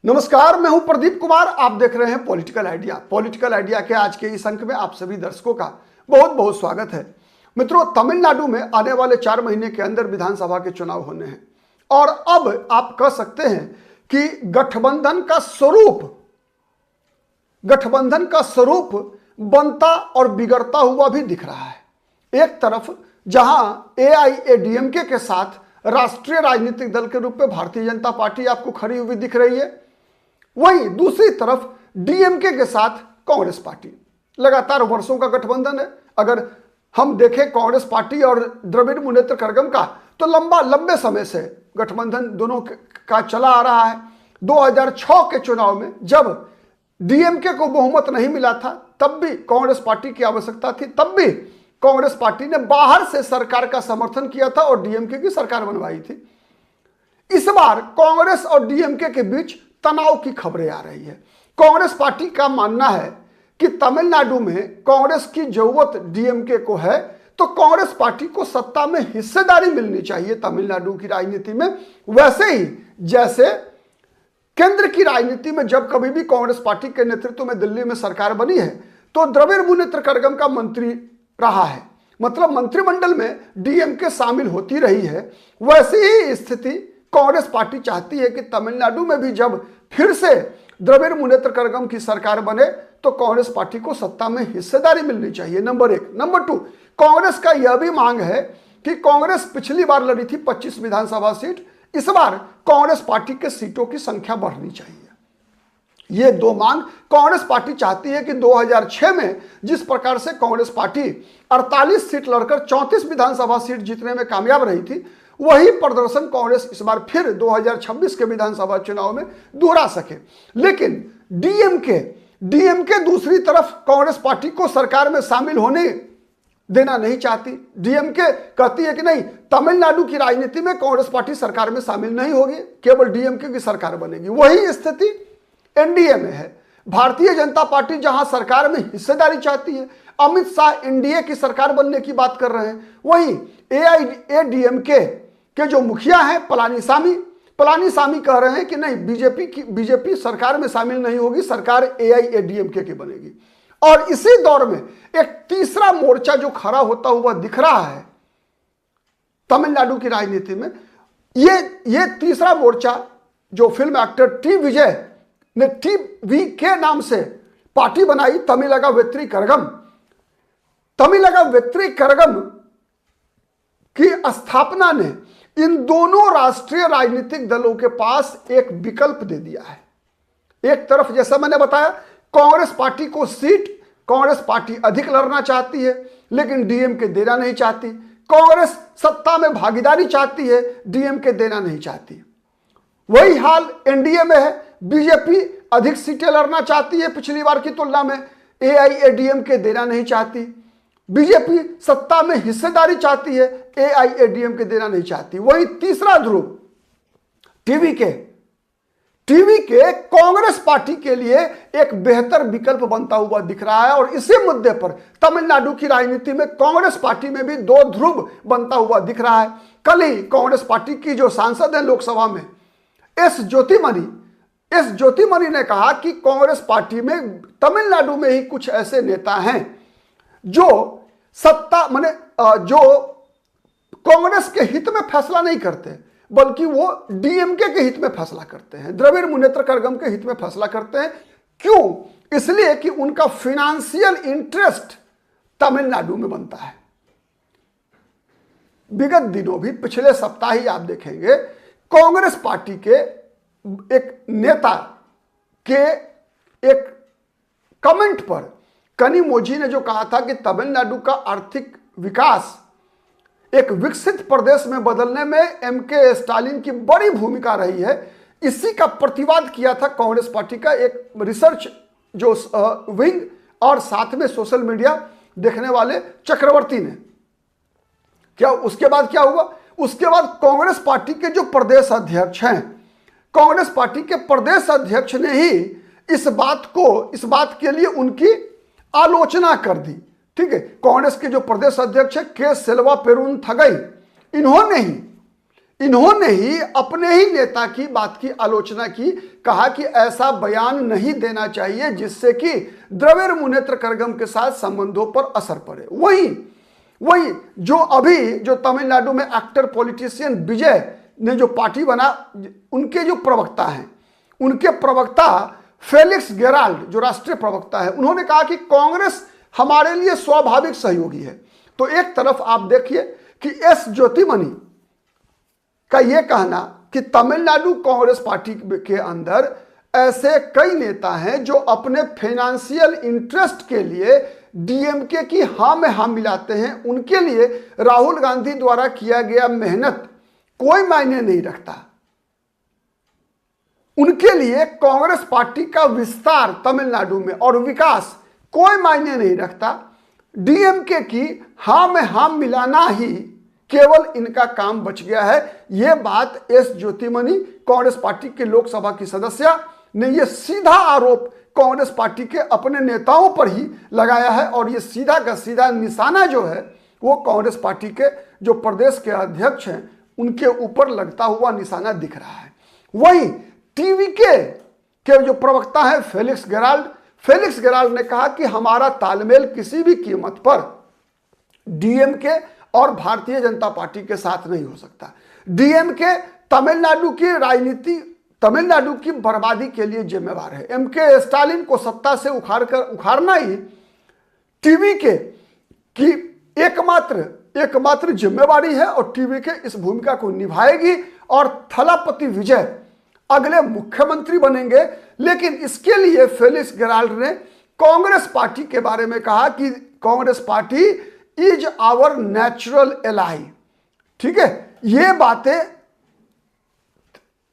नमस्कार, मैं हूं प्रदीप कुमार। आप देख रहे हैं पॉलिटिकल आइडिया। पॉलिटिकल आइडिया के आज के इस अंक में आप सभी दर्शकों का बहुत बहुत स्वागत है। मित्रों, तमिलनाडु में आने वाले 4 महीने के अंदर विधानसभा के चुनाव होने हैं और अब आप कह सकते हैं कि गठबंधन का स्वरूप बनता और बिगड़ता हुआ भी दिख रहा है। एक तरफ जहां एआईएडीएमके के साथ राष्ट्रीय राजनीतिक दल के रूप में भारतीय जनता पार्टी आपको खड़ी हुई दिख रही है, वहीं दूसरी तरफ डीएमके के साथ कांग्रेस पार्टी। लगातार वर्षों का गठबंधन है। अगर हम देखें कांग्रेस पार्टी और द्रविड़ मुनेत्र कड़गम का, तो लंबे समय से गठबंधन दोनों का चला आ रहा है। 2006 के चुनाव में जब डीएमके को बहुमत नहीं मिला था, तब भी कांग्रेस पार्टी की आवश्यकता थी, तब भी कांग्रेस पार्टी ने बाहर से सरकार का समर्थन किया था और डीएमके की सरकार बनवाई थी। इस बार कांग्रेस और डीएमके के बीच तनाव की खबरें आ रही है। कांग्रेस पार्टी का मानना है कि तमिलनाडु में कांग्रेस की जरूरत डीएमके को है, तो कांग्रेस पार्टी को सत्ता में हिस्सेदारी मिलनी चाहिए तमिलनाडु की राजनीति में। वैसे ही जैसे केंद्र की राजनीति में जब कभी भी कांग्रेस पार्टी के नेतृत्व में दिल्ली में सरकार बनी है, तो द्रविड़ मुनेत्र कड़गम का मंत्री रहा है, मतलब मंत्रिमंडल में डीएमके शामिल होती रही है। वैसी ही स्थिति कांग्रेस पार्टी चाहती है कि तमिलनाडु में भी जब फिर से द्रविड़ मुनेत्र कड़गम की सरकार बने, तो कांग्रेस पार्टी को सत्ता में हिस्सेदारी मिलनी चाहिए, नंबर 1। नंबर 2, कांग्रेस का यह भी मांग है कि कांग्रेस पिछली बार लड़ी थी 25 विधानसभा सीट, इस बार कांग्रेस पार्टी के सीटों की संख्या बढ़नी चाहिए। ये दो मांग कांग्रेस पार्टी चाहती है कि 2006 में जिस प्रकार से कांग्रेस पार्टी 48 सीट लड़कर 34 विधानसभा सीट जीतने में कामयाब रही थी, वही प्रदर्शन कांग्रेस इस बार फिर 2026 के विधानसभा चुनाव में दोहरा सके। लेकिन डीएमके दूसरी तरफ कांग्रेस पार्टी को सरकार में शामिल होने देना नहीं चाहती। डीएमके कहती है कि नहीं, तमिलनाडु की राजनीति में कांग्रेस पार्टी सरकार में शामिल नहीं होगी, केवल डीएमके की सरकार बनेगी। वही स्थिति एनडीए में है। भारतीय जनता पार्टी जहां सरकार में हिस्सेदारी चाहती है, अमित शाह एनडीए की सरकार बनने की बात कर रहे हैं, वहीं एआईएडीएमके के जो मुखिया हैं पलानीसामी कह रहे हैं कि नहीं, बीजेपी सरकार में शामिल नहीं होगी, सरकार एआईएडीएमके की बनेगी। और इसी दौर में एक तीसरा मोर्चा जो खड़ा होता हुआ दिख रहा है तमिलनाडु की राजनीति में, ये तीसरा मोर्चा जो फिल्म एक्टर टी विजय ने टीवी के नाम से पार्टी बनाई, तमिलगा वेत्री कड़गम की स्थापना ने इन दोनों राष्ट्रीय राजनीतिक दलों के पास एक विकल्प दे दिया है। एक तरफ जैसा मैंने बताया, कांग्रेस पार्टी को सीट कांग्रेस पार्टी अधिक लड़ना चाहती है, लेकिन डीएमके देना नहीं चाहती। कांग्रेस सत्ता में भागीदारी चाहती है, डीएमके देना नहीं चाहती। वही हाल एनडीए में है। बीजेपी अधिक सीटें लड़ना चाहती है पिछली बार की तुलना में, एआईएडीएमके देना नहीं चाहती। बीजेपी सत्ता में हिस्सेदारी चाहती है, एआईएडीएमके देना नहीं चाहती। वही तीसरा ध्रुव टीवी के कांग्रेस पार्टी के लिए एक बेहतर विकल्प बनता हुआ दिख रहा है। और इसी मुद्दे पर तमिलनाडु की राजनीति में कांग्रेस पार्टी में भी दो ध्रुव बनता हुआ दिख रहा है। कल ही कांग्रेस पार्टी की जो सांसद है लोकसभा में, एस ज्योतिमणि ने कहा कि कांग्रेस पार्टी में तमिलनाडु में ही कुछ ऐसे नेता हैं जो जो कांग्रेस के हित में फैसला नहीं करते, बल्कि वो डीएमके के हित में फैसला करते हैं, द्रविड़ मुनेत्र कड़गम के हित में फैसला करते हैं। क्यों? इसलिए कि उनका फाइनेंशियल इंटरेस्ट तमिलनाडु में बनता है। विगत दिनों भी, पिछले सप्ताह ही आप देखेंगे, कांग्रेस पार्टी के एक नेता के एक कमेंट पर कनिमोझी ने जो कहा था कि तमिलनाडु का आर्थिक विकास एक विकसित प्रदेश में बदलने में एमके स्टालिन की बड़ी भूमिका रही है, इसी का प्रतिवाद किया था कांग्रेस पार्टी का एक रिसर्च जो विंग और साथ में सोशल मीडिया देखने वाले चक्रवर्ती ने। क्या उसके बाद क्या हुआ? उसके बाद कांग्रेस पार्टी के जो प्रदेश अध्यक्ष हैं, कांग्रेस पार्टी के प्रदेश अध्यक्ष ने ही इस बात के लिए उनकी आलोचना कर दी। ठीक है, कांग्रेस के जो प्रदेश अध्यक्ष है के सेल्वा पेरून थगई, इन्होंने ही इन्होंने ही अपने ही नेता की बात की आलोचना की, कहा कि ऐसा बयान नहीं देना चाहिए जिससे कि द्रविड़ मुनेत्र करगम के साथ संबंधों पर असर पड़े। वही जो अभी जो तमिलनाडु में एक्टर पॉलिटिशियन विजय ने जो पार्टी बना, उनके जो प्रवक्ता हैं, उनके प्रवक्ता फेलिक्स गेराल्ड जो राष्ट्रीय प्रवक्ता है, उन्होंने कहा कि कांग्रेस हमारे लिए स्वाभाविक सहयोगी है। तो एक तरफ आप देखिए कि एस ज्योतिमणि का यह कहना कि तमिलनाडु कांग्रेस पार्टी के अंदर ऐसे कई नेता हैं जो अपने फाइनेंशियल इंटरेस्ट के लिए डीएमके की हां में हां मिलाते हैं, उनके लिए राहुल गांधी द्वारा किया गया मेहनत कोई मायने नहीं रखता। उनके लिए कांग्रेस पार्टी का विस्तार तमिलनाडु में और विकास कोई मायने नहीं रखता। डीएमके की हां में हां मिलाना ही केवल इनका काम बच गया है। यह बात एस ज्योतिमणि कांग्रेस पार्टी के लोकसभा की सदस्य ने यह सीधा आरोप कांग्रेस पार्टी के अपने नेताओं पर ही लगाया है और यह सीधा का सीधा निशाना जो है वो कांग्रेस पार्टी के जो प्रदेश के अध्यक्ष हैं उनके ऊपर लगता हुआ निशाना दिख रहा है। वहीं टीवीके के जो प्रवक्ता है फेलिक्स गेराल्ड ने कहा कि हमारा तालमेल किसी भी कीमत पर डीएमके और भारतीय जनता पार्टी के साथ नहीं हो सकता। डीएमके तमिलनाडु की राजनीति, तमिलनाडु की बर्बादी के लिए जिम्मेवार है। एमके स्टालिन को सत्ता से उखाड़ना ही टीवीके की एकमात्र जिम्मेवारी है और टीवीके इस भूमिका को निभाएगी और थलापति विजय अगले मुख्यमंत्री बनेंगे। लेकिन इसके लिए फेलिक्स गेराल्ड ने कांग्रेस पार्टी के बारे में कहा कि Congress party is our natural ally. ठीक है, ये बातें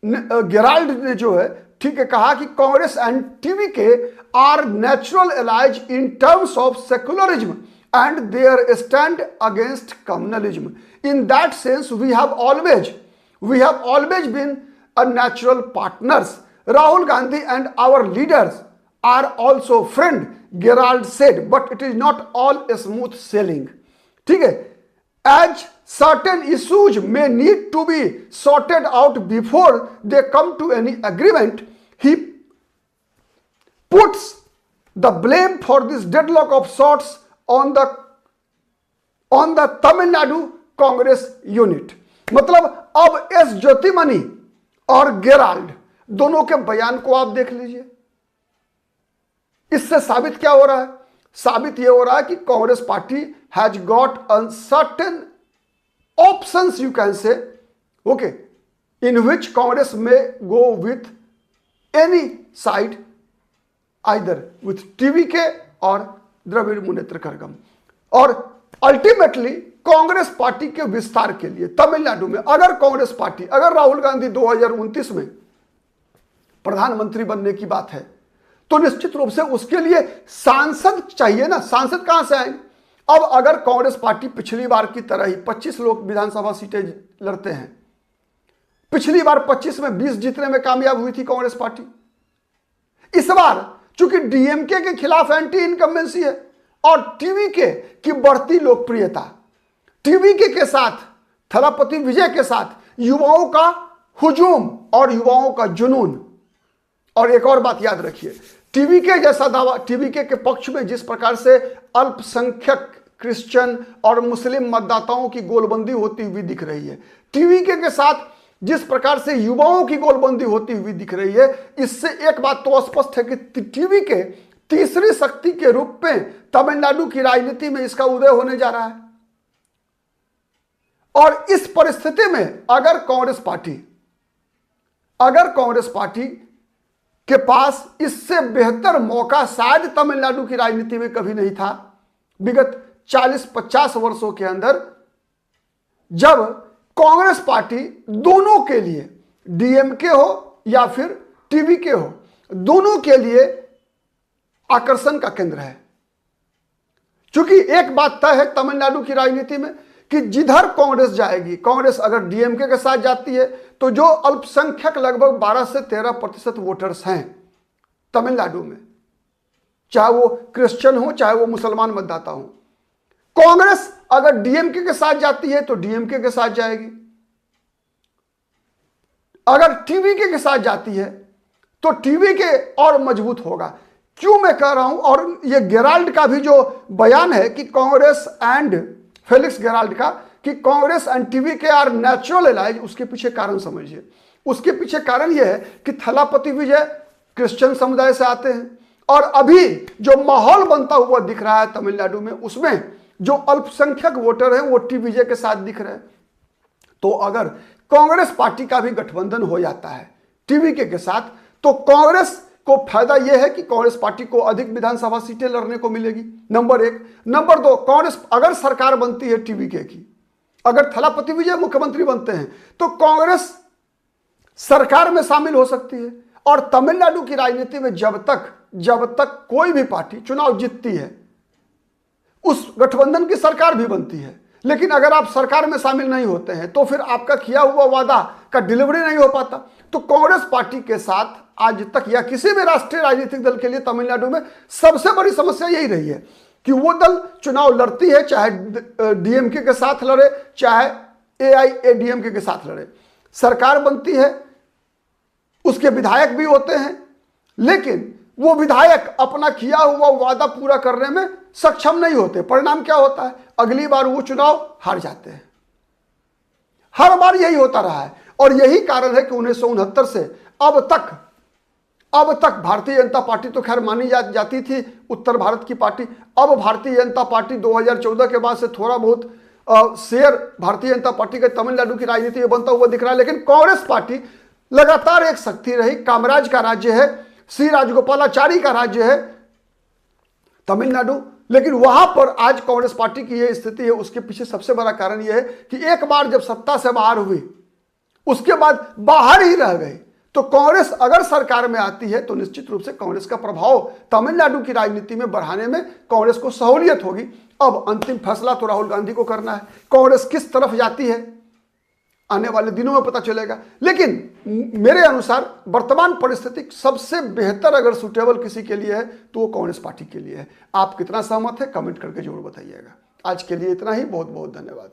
गेराल्ड ने जो है ठीक है कहा कि Congress and TVK are natural allies in terms of secularism and their stand against communalism. In that sense we have always been a natural partners. Rahul Gandhi and our leaders are also friend, Gerald said, but it is not all smooth sailing. ठीक है, as certain issues may need to be sorted out before they come to any agreement, he puts the blame for this deadlock of sorts on the Tamil Nadu Congress unit. मतलब अब S Jyothimani और Gerald दोनों के बयान को आप देख लीजिए। इससे साबित क्या हो रहा है? साबित यह हो रहा है कि Congress party has got uncertain options you can say, okay, in which Congress में go with any side, either with TVK और द्रविड़ मुनेत्र करगम। और अल्टीमेटली कांग्रेस पार्टी के विस्तार के लिए तमिलनाडु में अगर राहुल गांधी 2029 में प्रधानमंत्री बनने की बात है तो निश्चित रूप से उसके लिए सांसद चाहिए ना। सांसद कहां से आएंगे? अब अगर कांग्रेस पार्टी पिछली बार की तरह ही 25 लोग विधानसभा सीटें लड़ते हैं, पिछली बार 25 में 20 जीतने में कामयाब हुई थी कांग्रेस पार्टी। इस बार चूंकि डीएमके के खिलाफ एंटी इनकम्बेंसी है और टीवीके की बढ़ती लोकप्रियता, टीवीके के साथ थलापति विजय के साथ युवाओं का हुजूम और युवाओं का जुनून। और एक और बात याद रखिए, टीवीके जैसा दावा, टीवीके के पक्ष में जिस प्रकार से अल्पसंख्यक क्रिश्चियन और मुस्लिम मतदाताओं की गोलबंदी होती हुई दिख रही है, टीवीके के साथ जिस प्रकार से युवाओं की गोलबंदी होती हुई दिख रही है, इससे एक बात तो स्पष्ट है कि टीवीके तीसरी शक्ति के रूप में तमिलनाडु की राजनीति में इसका उदय होने जा रहा है। और इस परिस्थिति में अगर कांग्रेस पार्टी के पास इससे बेहतर मौका शायद तमिलनाडु की राजनीति में कभी नहीं था विगत 40-50 वर्षों के अंदर, जब कांग्रेस पार्टी दोनों के लिए, डीएमके हो या फिर टीवीके हो, दोनों के लिए आकर्षण का केंद्र है। क्योंकि एक बात तय है तमिलनाडु की राजनीति में कि जिधर कांग्रेस जाएगी, कांग्रेस अगर डीएमके के साथ जाती है तो जो अल्पसंख्यक लगभग 12 से 13% वोटर्स हैं तमिलनाडु में, चाहे वो क्रिश्चियन हो चाहे वो मुसलमान मतदाता हो, कांग्रेस अगर डीएमके के साथ जाती है तो डीएमके के साथ जाएगी। अगर टीवीके के साथ जाती है तो टीवीके और मजबूत होगा। क्यों मैं कह रहा हूं, और ये गेराल्ड का भी जो बयान है कि कांग्रेस एंड फेलिक्स गेराल्ड का कि Congress and TVK are natural allies, उसके पीछे कारण समझिए। उसके पीछे कारण यह है कि थलापति विजय क्रिश्चियन समुदाय से आते हैं, और अभी जो माहौल बनता हुआ दिख रहा है तमिलनाडु में, उसमें जो अल्पसंख्यक वोटर हैं वो टी विजय के साथ दिख रहे हैं। तो अगर कांग्रेस पार्टी का भी गठबंधन हो जाता है टीवीके के साथ, तो कांग्रेस को फायदा यह है कि कांग्रेस पार्टी को अधिक विधानसभा सीटें लड़ने को मिलेगी, नंबर एक। नंबर दो, कांग्रेस अगर सरकार बनती है टीवीके की, अगर थलापति विजय मुख्यमंत्री बनते हैं, तो कांग्रेस सरकार में शामिल हो सकती है। और तमिलनाडु की राजनीति में जब तक कोई भी पार्टी चुनाव जीतती है, उस गठबंधन की सरकार भी बनती है, लेकिन अगर आप सरकार में शामिल नहीं होते हैं तो फिर आपका किया हुआ वादा का डिलीवरी नहीं हो पाता। तो कांग्रेस पार्टी के साथ आज तक या किसी भी राष्ट्रीय राजनीतिक दल के लिए तमिलनाडु में सबसे बड़ी समस्या यही रही है कि वो दल चुनाव लड़ती है, चाहे डीएमके के साथ लड़े, चाहे एआईएडीएमके के साथ लड़े, सरकार बनती है, उसके विधायक भी होते हैं, लेकिन वो विधायक अपना किया हुआ वादा पूरा करने में सक्षम नहीं होते। परिणाम क्या होता है, अगली बार वो चुनाव हार जाते हैं। हर बार यही होता रहा है, और यही कारण है कि 1969 से अब तक भारतीय जनता पार्टी तो खैर मानी जाती थी उत्तर भारत की पार्टी। अब भारतीय जनता पार्टी 2014 के बाद से थोड़ा बहुत शेयर भारतीय जनता पार्टी के तमिलनाडु की राजनीति में बनता हुआ दिख रहा है, लेकिन कांग्रेस पार्टी लगातार एक शक्ति रही। कामराज का राज्य है, सी राजगोपालाचारी का राज्य है तमिलनाडु, लेकिन वहां पर आज कांग्रेस पार्टी की यह स्थिति है। उसके पीछे सबसे बड़ा कारण यह है कि एक बार जब सत्ता से बाहर हुई, उसके बाद बाहर ही रह गए। तो कांग्रेस अगर सरकार में आती है तो निश्चित रूप से कांग्रेस का प्रभाव तमिलनाडु की राजनीति में बढ़ाने में कांग्रेस को सहूलियत होगी। अब अंतिम फैसला तो राहुल गांधी को करना है, कांग्रेस किस तरफ जाती है आने वाले दिनों में पता चलेगा। लेकिन मेरे अनुसार वर्तमान परिस्थिति सबसे बेहतर अगर सुटेबल किसी के लिए है तो वो कांग्रेस पार्टी के लिए है। आप कितना सहमत है कमेंट करके जरूर बताइएगा। आज के लिए इतना ही, बहुत बहुत धन्यवाद।